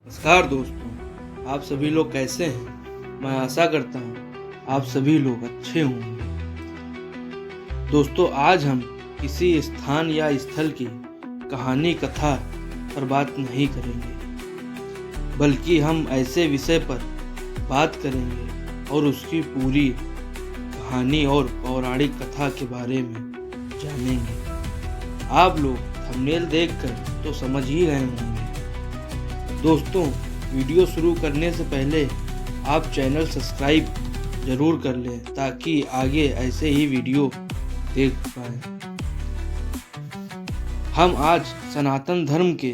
नमस्कार दोस्तों, आप सभी लोग कैसे हैं। मैं आशा करता हूँ आप सभी लोग अच्छे होंगे। दोस्तों, आज हम किसी स्थान या स्थल की कहानी कथा पर बात नहीं करेंगे, बल्कि हम ऐसे विषय पर बात करेंगे और उसकी पूरी कहानी और पौराणिक कथा के बारे में जानेंगे। आप लोग थंबनेल देखकर तो समझ ही रहे होंगे। दोस्तों, वीडियो शुरू करने से पहले आप चैनल सब्सक्राइब जरूर कर लें ताकि आगे ऐसे ही वीडियो देख पाएं। हम आज सनातन धर्म के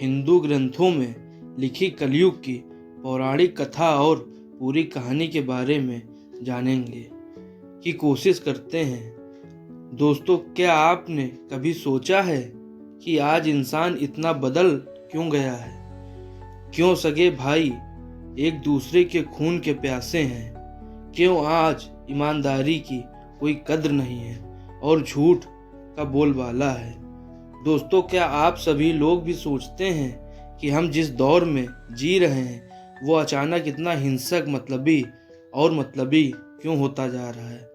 हिंदू ग्रंथों में लिखी कलयुग की पौराणिक कथा और पूरी कहानी के बारे में जानेंगे की कोशिश करते हैं। दोस्तों, क्या आपने कभी सोचा है कि आज इंसान इतना बदल क्यों गया है? क्यों सगे भाई एक दूसरे के खून के प्यासे हैं? क्यों आज ईमानदारी की कोई कद्र नहीं है और झूठ का बोलबाला है? दोस्तों, क्या आप सभी लोग भी सोचते हैं कि हम जिस दौर में जी रहे हैं वो अचानक इतना हिंसक, मतलबी क्यों होता जा रहा है?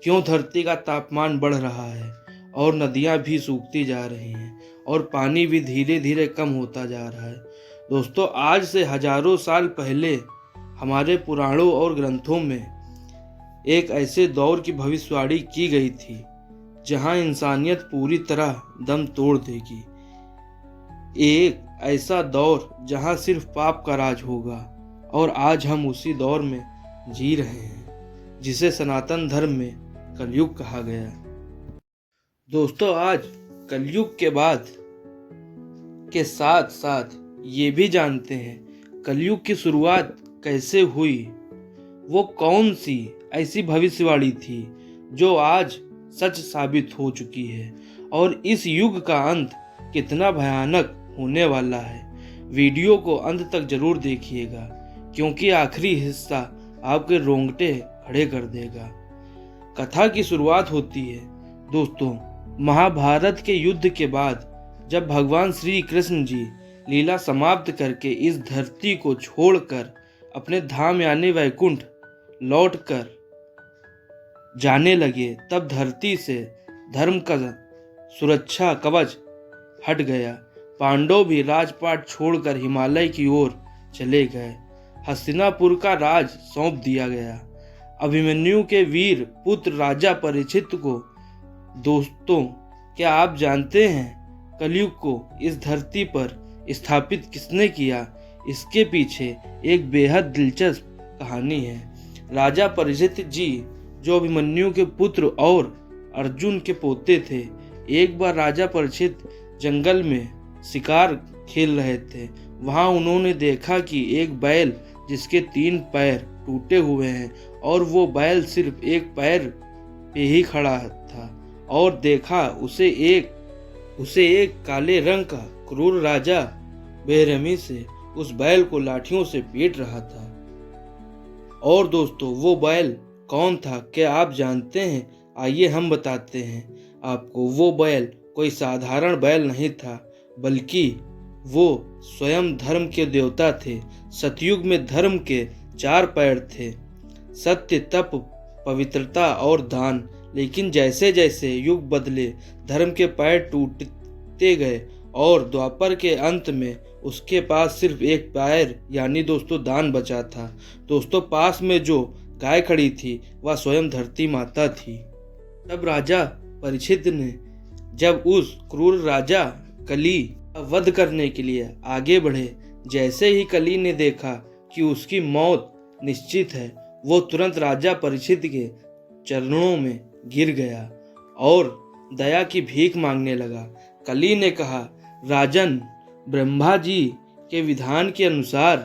क्यों धरती का तापमान बढ़ रहा है और नदियां भी सूखती जा रही हैं और पानी भी धीरे धीरे कम होता जा रहा है? दोस्तों, आज से हजारों साल पहले हमारे पुराणों और ग्रंथों में एक ऐसे दौर की भविष्यवाणी की गई थी जहां इंसानियत पूरी तरह दम तोड़ देगी। एक ऐसा दौर जहां सिर्फ पाप का राज होगा, और आज हम उसी दौर में जी रहे हैं जिसे सनातन धर्म में कलयुग कहा गया। दोस्तों, आज कलयुग के बाद के साथ साथ ये भी जानते हैं कलयुग की शुरुआत कैसे हुई। वो कौन सी ऐसी भविष्यवाणी थी जो आज सच साबित हो चुकी है, और इस युग का अंत कितना भयानक होने वाला है। वीडियो को अंत तक जरूर देखिएगा, क्योंकि आखिरी हिस्सा आपके रोंगटे खड़े कर देगा। कथा की शुरुआत होती है दोस्तों महाभारत के युद्ध के बाद, जब भगवान श्री कृष्ण जी लीला समाप्त करके इस धरती को छोड़कर अपने धाम यानी वैकुंठ लौटकर जाने लगे। तब धरती से धर्म का सुरक्षा कवच हट गया। पांडव भी राजपाट छोड़कर हिमालय की ओर चले गए। हस्तिनापुर का राज सौंप दिया गया अभिमन्यु के वीर पुत्र राजा परीक्षित को। दोस्तों, क्या आप जानते हैं कलयुग को इस धरती पर स्थापित किसने किया? इसके पीछे एक बेहद दिलचस्प कहानी है। राजा परीक्षित जी, जो अभिमन्यु के पुत्र और अर्जुन के पोते थे, एक बार राजा परीक्षित जंगल में शिकार खेल रहे थे। वहां उन्होंने देखा कि एक बैल जिसके 3 पैर टूटे हुए हैं और वो बैल सिर्फ एक पैर पे ही खड़ा था, और देखा उसे एक काले रंग का क्रूर राजा बेरहमी से उस बैल को लाठियों से पीट रहा था। और दोस्तों, वो बैल कौन था? क्या आप जानते हैं? आइए हम बताते हैं आपको। वो बैल कोई साधारण बैल नहीं था, बल्कि वो स्वयं धर्म के देवता थे। सतयुग में धर्म के 4 पैर थे, सत्य, तप, पवित्रता और दान। लेकिन जैसे जैसे युग बदले, धर्म के पैर टूटते गए और द्वापर के अंत में उसके पास सिर्फ एक पैर यानी दोस्तों दान बचा था। दोस्तों, पास में जो गाय खड़ी थी वह स्वयं धरती माता थी। तब राजा परीक्षित ने जब उस क्रूर राजा कली का वध करने के लिए आगे बढ़े, जैसे ही कली ने देखा कि उसकी मौत निश्चित है, वो तुरंत राजा परीक्षित के चरणों में गिर गया और दया की भीख मांगने लगा। कली ने कहा, राजन, ब्रह्मा जी के विधान के अनुसार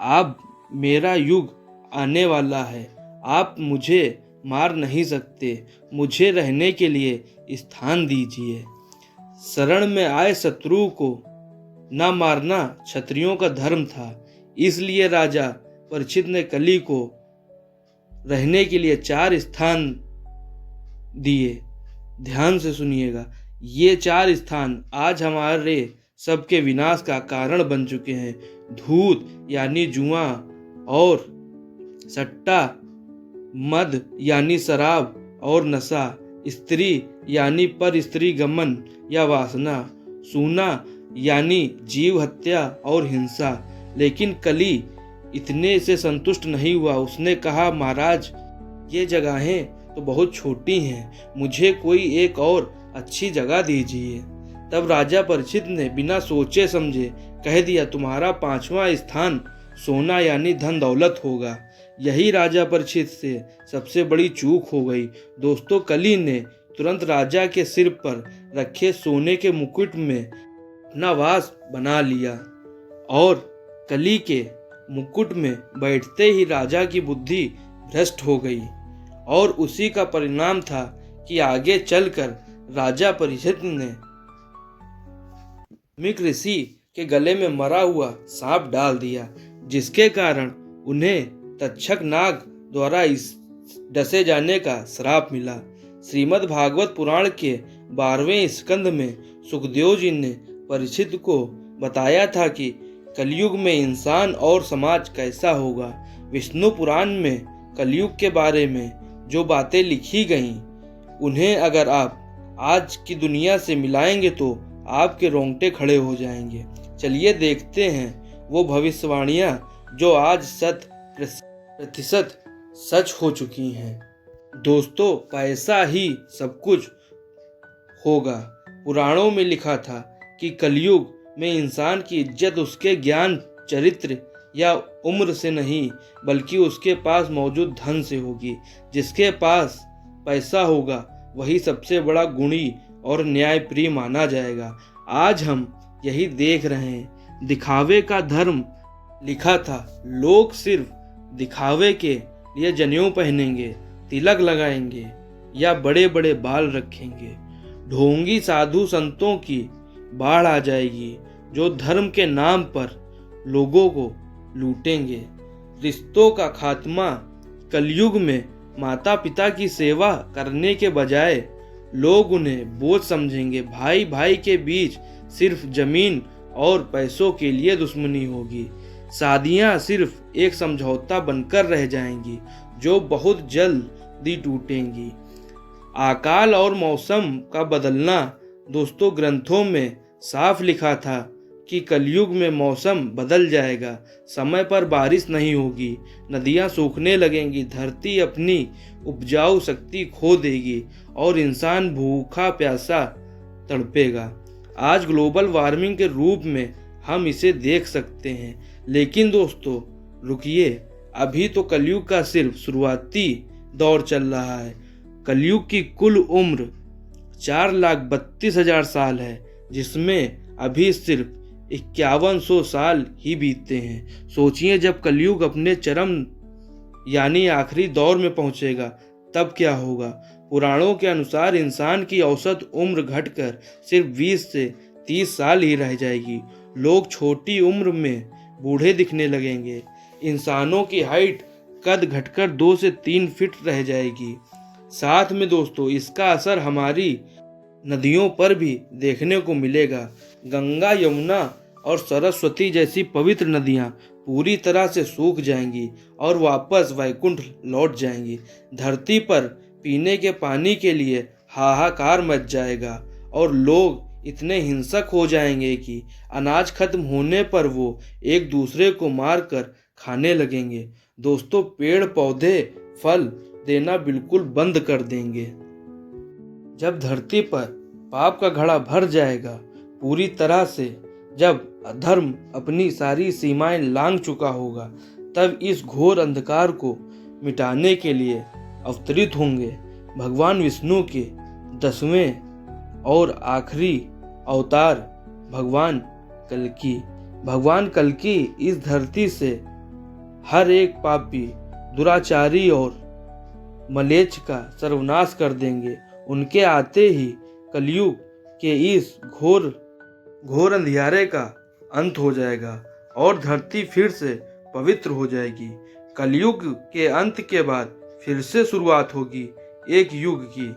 आप मेरा युग आने वाला है। आप मुझे मार नहीं सकते। मुझे रहने के लिए स्थान दीजिए। शरण में आए शत्रु को न मारना क्षत्रियों का धर्म था। इसलिए राजा परीक्षित ने कली को रहने के लिए 4 स्थान दिए। ध्यान से सुनिएगा, ये 4 स्थान आज हमारे सबके विनाश का कारण बन चुके हैं। धूत यानी जुआ और सट्टा, मद यानी शराब और नशा, स्त्री यानी पर स्त्री गमन या वासना, सूना यानी जीव हत्या और हिंसा। लेकिन कली इतने से संतुष्ट नहीं हुआ। उसने कहा, महाराज, ये जगहें तो बहुत छोटी हैं, मुझे कोई एक और अच्छी जगह दीजिए। तब राजा परीक्षित ने बिना सोचे समझे कह दिया, तुम्हारा 5वां स्थान सोना यानी धन दौलत होगा। यही राजा परीक्षित से सबसे बड़ी चूक हो गई। दोस्तों, कली ने तुरंत राजा के सिर पर रखे सोने के मुकुट में अपना वास बना लिया और कली के मुकुट में बैठते ही राजा की बुद्धि भ्रष्ट हो गई। और उसी का परिणाम था कि आगे चलकर राजा परीक्षित ने मिक ऋषि के गले में मरा हुआ सांप डाल दिया, जिसके कारण उन्हें तक्षक नाग द्वारा इस डसे जाने का श्राप मिला। श्रीमद् भागवत पुराण के 12वें स्कंद में सुखदेव जी ने परीक्षित को बताया था कि कलयुग में इंसान और समाज कैसा होगा। विष्णु पुराण में कलयुग के बारे में जो बातें लिखी गईं, उन्हें अगर आप आज की दुनिया से मिलाएंगे तो आपके रोंगटे खड़े हो जाएंगे। चलिए देखते हैं वो भविष्यवाणियां जो आज 100% सच हो चुकी हैं। दोस्तों, पैसा ही सब कुछ होगा। पुराणों में लिखा था कि कलयुग में इंसान की इज्जत उसके ज्ञान, चरित्र या उम्र से नहीं, बल्कि उसके पास मौजूद धन से होगी। जिसके पास पैसा होगा वही सबसे बड़ा गुणी और न्यायप्रिय माना जाएगा। आज हम यही देख रहे हैं। दिखावे का धर्म लिखा था। लोग सिर्फ दिखावे के लिए जनेऊ पहनेंगे, तिलक लगाएंगे या बड़े बड़े बाल रखेंगे। ढोंगी साधु संतों की बाढ़ आ जाएगी जो धर्म के नाम पर लोगों को लूटेंगे। रिश्तों का खात्मा। कलयुग में माता पिता की सेवा करने के बजाय लोग उन्हें बोझ समझेंगे। भाई भाई के बीच सिर्फ जमीन और पैसों के लिए दुश्मनी होगी। शादियां सिर्फ एक समझौता बनकर रह जाएंगी जो बहुत जल्दी टूटेंगी। अकाल और मौसम का बदलना। दोस्तों, ग्रंथों में साफ लिखा था कि कलयुग में मौसम बदल जाएगा। समय पर बारिश नहीं होगी, नदियां सूखने लगेंगी, धरती अपनी उपजाऊ शक्ति खो देगी और इंसान भूखा प्यासा तड़पेगा। आज ग्लोबल वार्मिंग के रूप में हम इसे देख सकते हैं। लेकिन दोस्तों, रुकिए, अभी तो कलयुग का सिर्फ शुरुआती दौर चल रहा है। कलयुग की कुल उम्र 4,32,000 साल है, जिसमें अभी सिर्फ 5100 साल ही बीतते हैं। सोचिए, जब कलयुग अपने चरम यानी आखिरी दौर में पहुंचेगा तब क्या होगा। पुराणों के अनुसार इंसान की औसत उम्र घटकर सिर्फ 20 से 30 साल ही रह जाएगी। लोग छोटी उम्र में बूढ़े दिखने लगेंगे। इंसानों की हाइट कद घटकर 2 से 3 फीट रह जाएगी। साथ में दोस्तों, इसका असर हमारी नदियों पर भी देखने को मिलेगा। गंगा, यमुना और सरस्वती जैसी पवित्र नदियां पूरी तरह से सूख जाएंगी और वापस वैकुंठ लौट जाएंगी। धरती पर पीने के पानी के लिए हाहाकार मच जाएगा और लोग इतने हिंसक हो जाएंगे कि अनाज खत्म होने पर वो एक दूसरे को मारकर खाने लगेंगे। दोस्तों, पेड़ पौधे फल देना बिल्कुल बंद कर देंगे। जब धरती पर पाप का घड़ा भर जाएगा पूरी तरह से, जब अधर्म अपनी सारी सीमाएं लांघ चुका होगा, तब इस घोर अंधकार को मिटाने के लिए अवतरित होंगे भगवान विष्णु के 10वें और आखिरी अवतार भगवान कल्कि। भगवान कल्कि इस धरती से हर एक पापी, दुराचारी और मलेच्छ का सर्वनाश कर देंगे। उनके आते ही कलयुग के इस घोर अंधियारे का अंत हो जाएगा और धरती फिर से पवित्र हो जाएगी। कलयुग के अंत के बाद फिर से शुरुआत होगी एक युग की,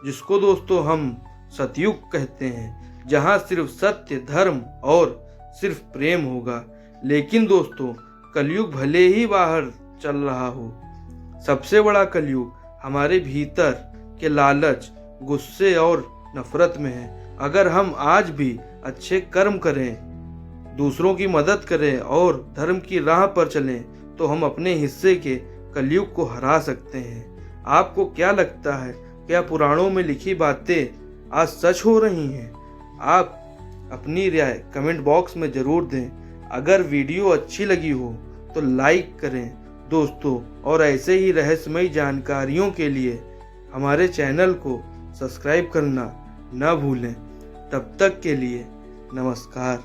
जिसको दोस्तों हम सतयुग कहते हैं, जहाँ सिर्फ सत्य, धर्म और सिर्फ प्रेम होगा। लेकिन दोस्तों, कलयुग भले ही बाहर चल रहा हो, सबसे बड़ा कलयुग हमारे भीतर के लालच, गुस्से और नफरत में है। अगर हम आज भी अच्छे कर्म करें, दूसरों की मदद करें और धर्म की राह पर चलें, तो हम अपने हिस्से के कलयुग को हरा सकते हैं। आपको क्या लगता है, क्या पुराणों में लिखी बातें आज सच हो रही हैं? आप अपनी राय कमेंट बॉक्स में ज़रूर दें। अगर वीडियो अच्छी लगी हो तो लाइक करें दोस्तों, और ऐसे ही रहस्यमयी जानकारियों के लिए हमारे चैनल को सब्सक्राइब करना न भूलें। तब तक के लिए नमस्कार।